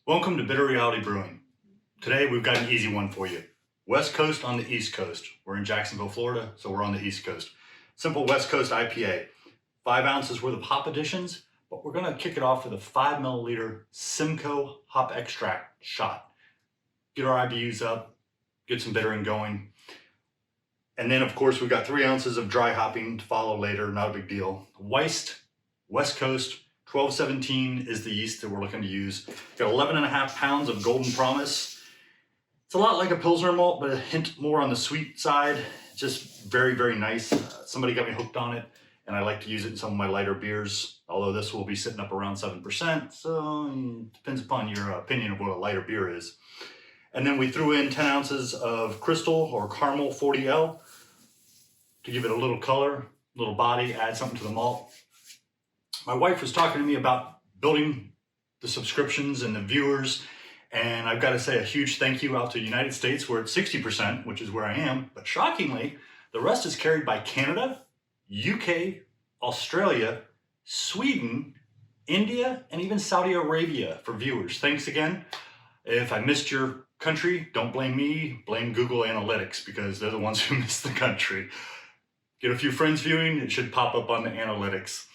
Welcome to Bitter Reality Brewing. Today we've got an easy one for you. West Coast on the East Coast. We're in Jacksonville, Florida, so we're on the East Coast. Simple West Coast IPA. 5 ounces worth of hop additions, but we're going to kick it off with a 5 milliliter Simcoe hop extract shot. Get our IBUs up, get some bittering going. And then of course we've got 3 ounces of dry hopping to follow later, not a big deal. Wyeast, West Coast, 1217 is the yeast that we're looking to use. Got 11.5 pounds of Golden Promise. It's a lot like a Pilsner malt, but a hint more on the sweet side. Just very, very nice. Somebody got me hooked on it, and I like to use it in some of my lighter beers, although this will be sitting up around 7%, so it depends upon your opinion of what a lighter beer is. And then we threw in 10 ounces of Crystal or Caramel 40L to give it a little color, a little body, add something to the malt. My wife was talking to me about building the subscriptions and the viewers, and I've got to say a huge thank you out to the United States. We're at 60%, which is where I am, but shockingly, the rest is carried by Canada, UK, Australia, Sweden, India, and even Saudi Arabia for viewers. Thanks again. If I missed your country, don't blame me, blame Google Analytics, because they're the ones who missed the country. Get a few friends viewing, it should pop up on the analytics.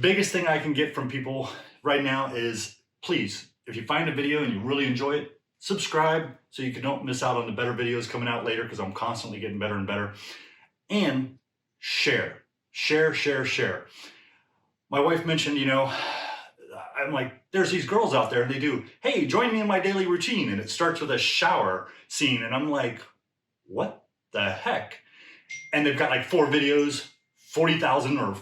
Biggest thing I can get from people right now is, please, if you find a video and you really enjoy it, subscribe so you don't miss out on the better videos coming out later, because I'm constantly getting better and better. And share. My wife mentioned, I'm like, there's these girls out there and they do, hey, join me in my daily routine. And it starts with a shower scene. And I'm like, what the heck? And they've got like 4 videos, 40,000 or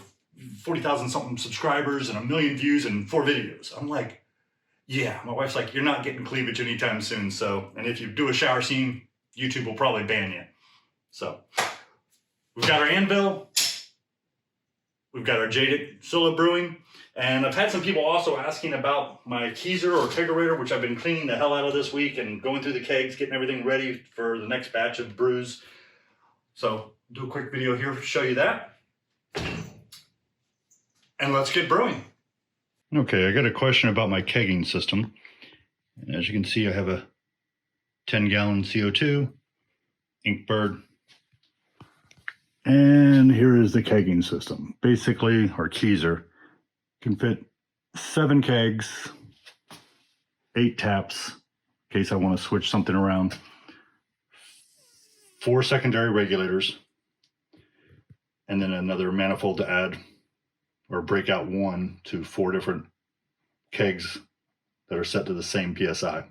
40,000 something subscribers and 1 million views and 4 videos. I'm like, yeah. My wife's like, you're not getting cleavage anytime soon. So, and if you do a shower scene, YouTube will probably ban you. So we've got our Anvil, we've got our Jaded Scylla brewing, and I've had some people also asking about my teaser or kegerator, which I've been cleaning the hell out of this week and going through the kegs, getting everything ready for the next batch of brews. So do a quick video here to show you that. And let's get brewing. Okay, I got a question about my kegging system. And as you can see, I have a 10-gallon CO2, Inkbird. And here is the kegging system. Basically, our keezer can fit 7 kegs, 8 taps, in case I want to switch something around, 4 secondary regulators, and then another manifold to add or break out 1 to 4 different kegs that are set to the same PSI.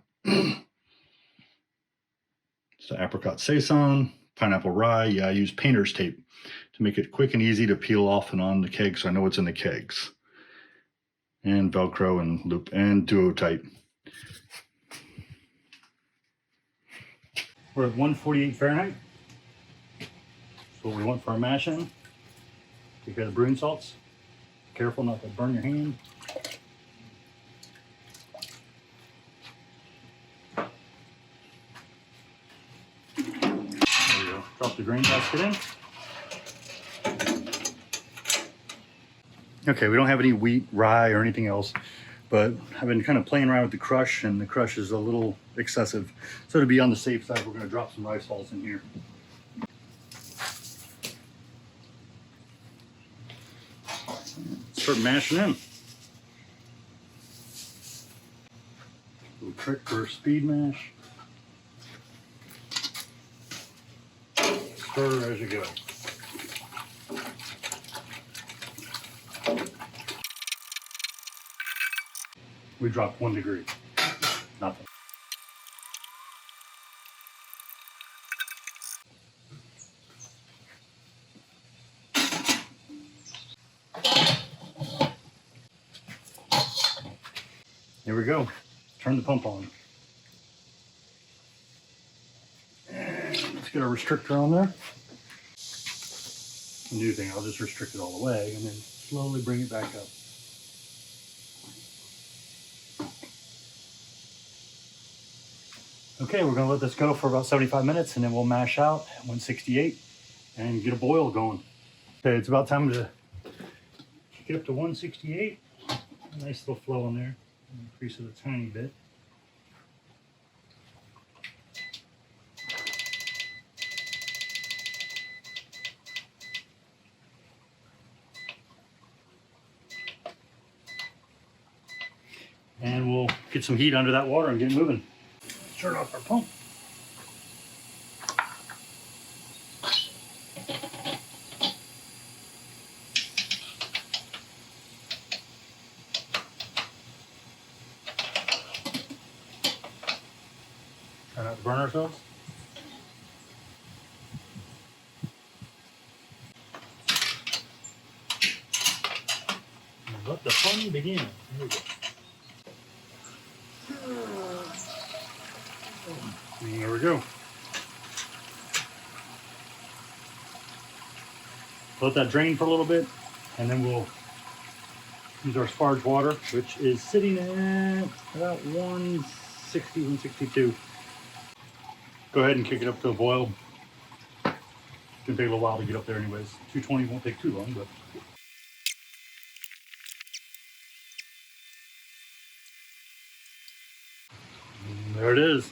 So apricot saison, pineapple rye. Yeah, I use painter's tape to make it quick and easy to peel off and on the kegs so I know what's in the kegs. And Velcro and loop and duo-tight. We're at 148 Fahrenheit. That's what we want for our mashing. Take out the brewing salts. Careful not to burn your hand. There we go. Drop the grain basket in. Okay, we don't have any wheat, rye, or anything else, but I've been kind of playing around with the crush, and the crush is a little excessive. So to be on the safe side, we're going to drop some rice balls in here. Start mashing in. Little trick for speed mash. Stir as you go. We dropped 1 degree. Nothing. Here we go. Turn the pump on. And let's get our restrictor on there. New thing, I'll just restrict it all the way and then slowly bring it back up. Okay, we're going to let this go for about 75 minutes and then we'll mash out at 168 and get a boil going. Okay, it's about time to kick it up to 168. Nice little flow in there. Increase it a tiny bit. get some heat under that water and get moving. Turn off our pump. Try not to burn ourselves. And let the fun begin. Here we go. And there we go. Let that drain for a little bit, and then we'll use our sparge water, which is sitting at about 160, 162. Go ahead and kick it up to a boil. It's gonna take a little while to get up there anyways. 220 won't take too long, but. And there it is.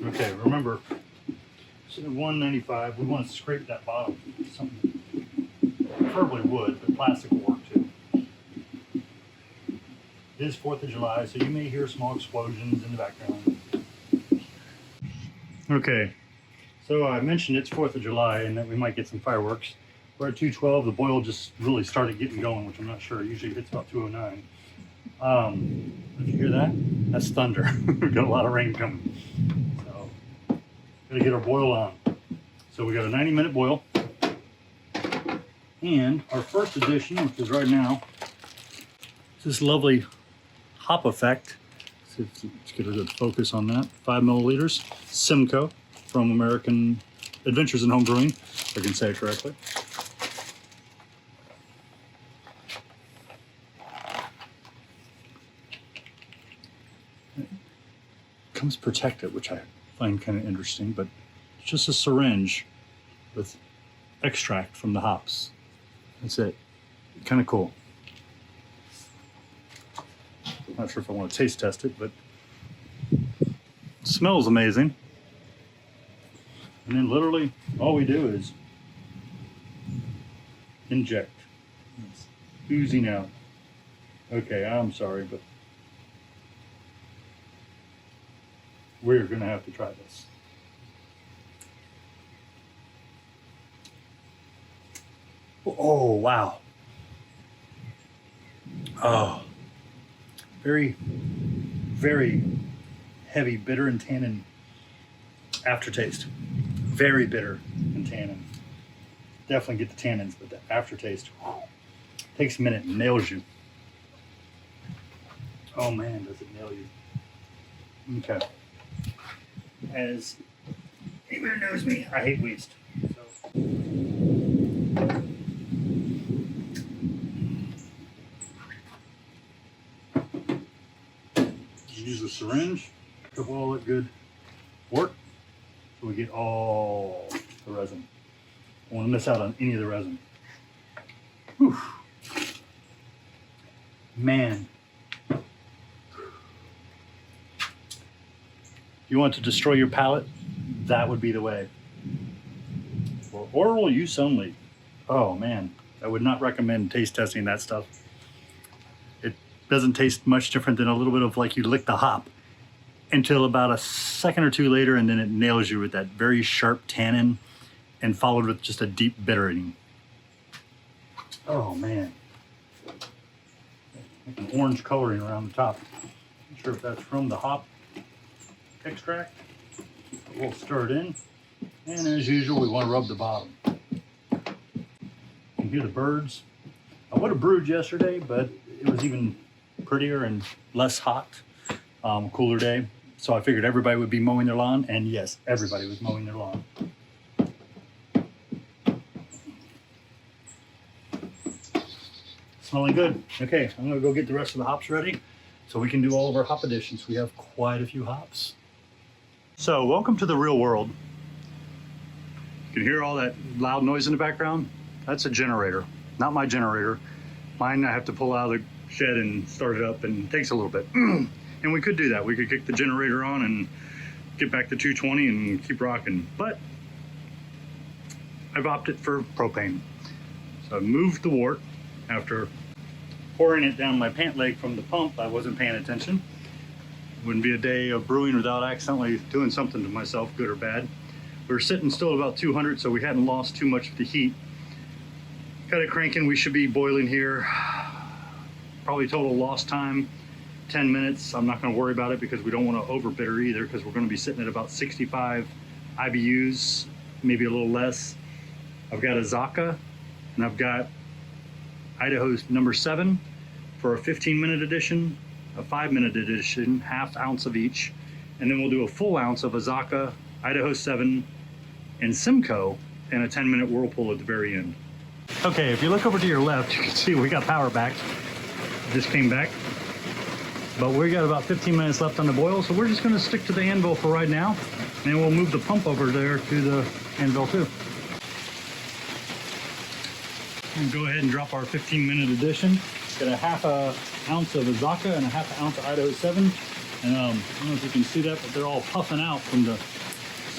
Okay, remember, so at 195, we want to scrape that bottom. Something, preferably wood, but plastic will work too. It is 4th of July, so you may hear small explosions in the background. Okay, so I mentioned it's 4th of July and that we might get some fireworks. We're at 212, the boil just really started getting going, which I'm not sure, usually it's about 209. If you hear that, that's thunder. We've got a lot of rain coming. Gotta get our boil on. So we got a 90-minute boil. And our first addition, which is right now, is this lovely hop effect. Let's get a good focus on that. 5 milliliters. Simcoe from American Adventures in Home Brewing, if I can say it correctly. It comes protected, which I find kind of interesting, but it's just a syringe with extract from the hops. That's it. Kind of cool. Not sure if I want to taste test it, but it smells amazing. And then literally all we do is inject. It's oozing out. Okay, I'm sorry, but we're going to have to try this. Oh, wow. Oh, very, very heavy, bitter and tannin aftertaste. Very bitter and tannin. Definitely get the tannins, but the aftertaste takes a minute and nails you. Oh man, does it nail you. Okay. As anybody knows me, I hate Wyeast. So. Use a syringe, pick up all that good wort, so we get all the resin. I don't want to miss out on any of the resin. Whew. Man. If you want to destroy your palate, that would be the way. For oral use only, oh man, I would not recommend taste testing that stuff. It doesn't taste much different than a little bit of like you lick the hop until about a second or two later, and then it nails you with that very sharp tannin and followed with just a deep bittering. Oh man. Like an orange coloring around the top. Not sure if that's from the hop extract. We'll stir it in, and as usual, we want to rub the bottom. You can hear the birds. I would have brewed yesterday, but it was even prettier and less hot, cooler day. So I figured everybody would be mowing their lawn, and yes, everybody was mowing their lawn. Smelling good. Okay, I'm gonna go get the rest of the hops ready so we can do all of our hop additions. We have quite a few hops. So welcome to the real world. You can hear all that loud noise in the background? That's a generator, not my generator. Mine I have to pull out of the shed and start it up, and it takes a little bit. And we could do that. We could kick the generator on and get back to 220 and keep rocking. But I've opted for propane. So I moved the wort after pouring it down my pant leg from the pump. I wasn't paying attention. Wouldn't be a day of brewing without accidentally doing something to myself, good or bad. We were sitting still at about 200, so we hadn't lost too much of the heat. Got it cranking. We should be boiling here. Probably total lost time, 10 minutes. I'm not going to worry about it because we don't want to over bitter either, because we're going to be sitting at about 65 IBUs, maybe a little less. I've got Azacca and I've got Idaho's number 7 for a 15-minute edition, a 5-minute edition, ½ ounce of each. And then we'll do a full ounce of Azacca, Idaho 7, and Simcoe, and a 10-minute whirlpool at the very end. Okay, if you look over to your left, you can see we got power back. Just came back. But we got about 15 minutes left on the boil, so we're just gonna stick to the Anvil for right now, and we'll move the pump over there to the Anvil too. And go ahead and drop our 15-minute edition. Got a ½ ounce of Azacca and a ½ ounce of Idaho 7. And I don't know if you can see that, but they're all puffing out from the,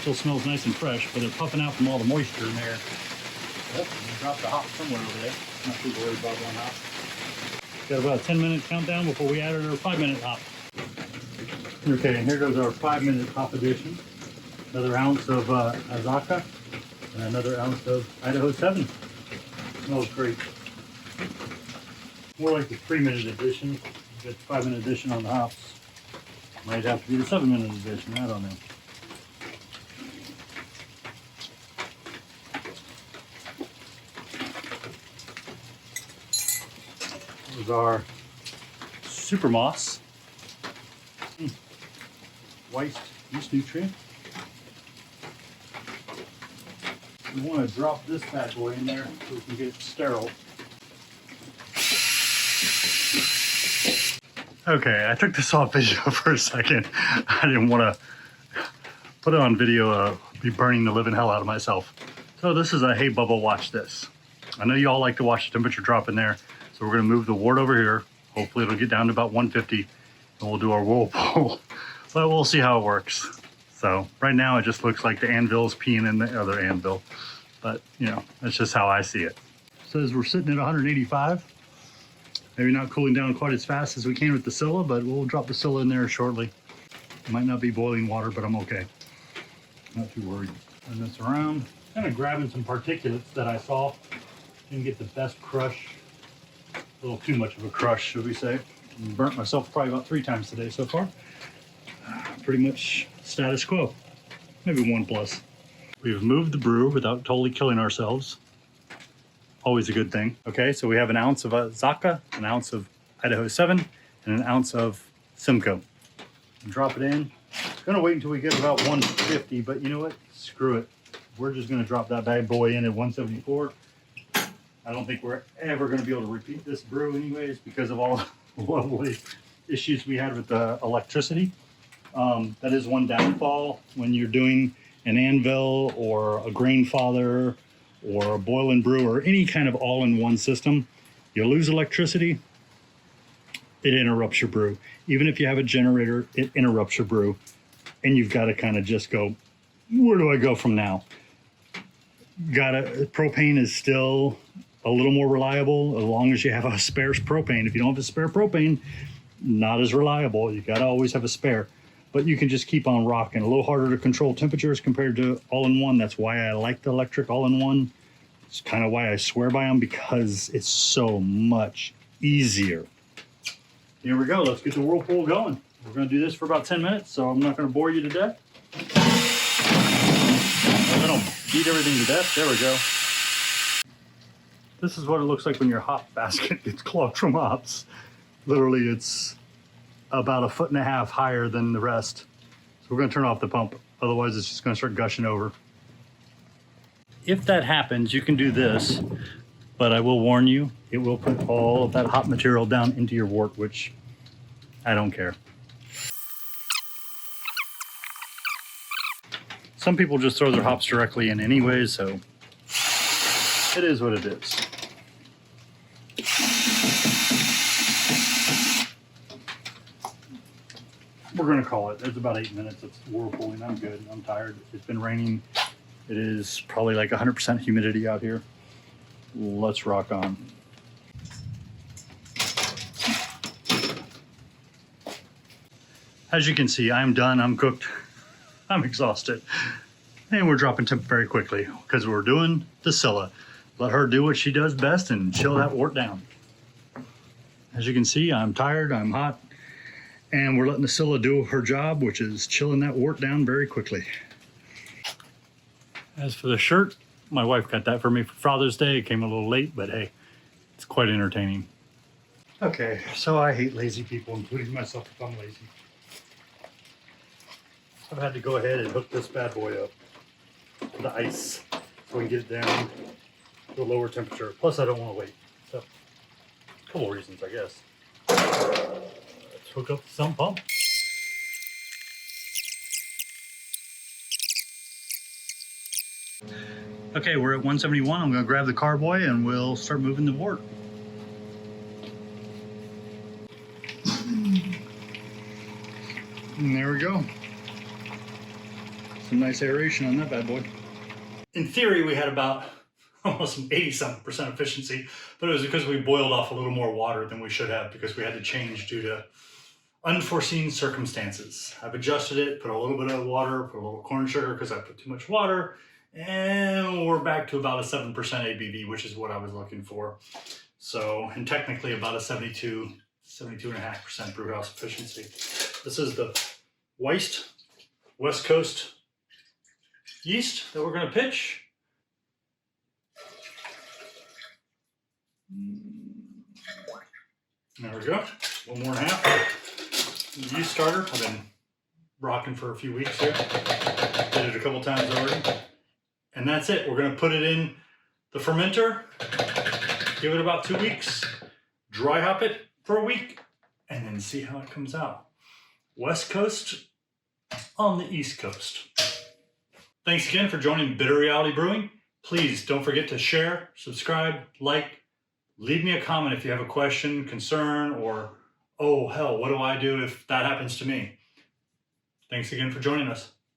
still smells nice and fresh, but they're puffing out from all the moisture in there. Yep, dropped the hop somewhere over there. Not too worried about one hop. Got about a 10-minute countdown before we added our 5-minute hop. Okay, and here goes our 5-minute hop addition. Another ounce of Azacca and another ounce of Idaho 7. Smells great. More like the 3-minute edition. Got the 5-minute edition on the hops. Might have to be the 7-minute edition, I don't know. There's our super moss. Wyeast yeast nutrient. We want to drop this bad boy in there so we can get it sterile. Okay, I took this off video for a second. I didn't want to put it on video, be burning the living hell out of myself. So this is a hey Bubba, watch this. I know you all like to watch the temperature drop in there, so we're going to move the wort over here. Hopefully it'll get down to about 150 and we'll do our whirlpool. But we'll see how it works. So right now it just looks like the anvil's peeing in the other anvil. But you know, that's just how I see it. It says we're sitting at 185. Maybe not cooling down quite as fast as we can with the Scylla, but we'll drop the Scylla in there shortly. It might not be boiling water, but I'm okay. Not too worried. Turn this around. Kind of grabbing some particulates that I saw. Didn't get the best crush. A little too much of a crush, should we say. Burnt myself probably about 3 times today so far. Pretty much status quo. Maybe 1 plus. We've moved the brew without totally killing ourselves. Always a good thing. Okay, so we have an ounce of Azacca, an ounce of Idaho 7, and an ounce of Simcoe. Drop it in. Gonna wait until we get about 150, but you know what? Screw it. We're just gonna drop that bad boy in at 174. I don't think we're ever gonna be able to repeat this brew anyways because of all the lovely issues we had with the electricity. That is one downfall when you're doing an anvil or a grain father or a boil and brew or any kind of all-in-one system. You lose electricity, it interrupts your brew. Even if you have a generator, it interrupts your brew. And you've got to kind of just go, where do I go from now? Propane is still a little more reliable as long as you have a spare propane. If you don't have a spare propane, not as reliable. You got to always have a spare. But you can just keep on rocking. A little harder to control temperatures compared to all-in-one. That's why I like the electric all-in-one. It's kind of why I swear by them, because it's so much easier. Here we go. Let's get the whirlpool going. We're going to do this for about 10 minutes, so I'm not going to bore you to death. I'm going to beat everything to death. There we go. This is what it looks like when your hop basket gets clogged from hops. Literally, it's about 1.5 feet higher than the rest. So we're going to turn off the pump. Otherwise, it's just going to start gushing over. If that happens, you can do this, but I will warn you, it will put all of that hop material down into your wort, which I don't care. Some people just throw their hops directly in anyway, so it is what it is. going to call it. It's about 8 minutes. It's whirlpooling. I'm good. I'm tired. It's been raining. It is probably like 100% humidity out here. Let's rock on. As you can see, I'm done. I'm cooked. I'm exhausted. And we're dropping temp very quickly because we're doing the Scylla. Let her do what she does best and chill that wort down. As you can see, I'm tired, I'm hot, and we're letting the Scylla do her job, which is chilling that wort down very quickly. As for the shirt, my wife got that for me for Father's Day. It came a little late, but hey, it's quite entertaining. Okay, so I hate lazy people, including myself if I'm lazy. I've had to go ahead and hook this bad boy up to the ice so we can get it down to a lower temperature. Plus, I don't want to wait. So, a couple reasons, I guess. Let's hook up the sump pump. Okay, we're at 171. I'm going to grab the carboy and we'll start moving the wort. And there we go. Some nice aeration on that bad boy. In theory, we had about almost 80-something% efficiency, but it was because we boiled off a little more water than we should have because we had to change due to unforeseen circumstances. I've adjusted it, put a little bit of water, put a little corn sugar because I put too much water, and we're back to about a 7% ABV, which is what I was looking for. So, and technically about a 72.5% brew house efficiency. This is the Wyeast West Coast yeast that we're going to pitch. There we go. 1.5. The yeast starter. I've been rocking for a few weeks here. Did it a couple times already. And that's it. We're going to put it in the fermenter, give it about 2 weeks, dry hop it for a week, and then see how it comes out. West Coast on the East Coast. Thanks again for joining Bitter Reality Brewing. Please don't forget to share, subscribe, like, leave me a comment if you have a question, concern, or, oh hell, what do I do if that happens to me? Thanks again for joining us.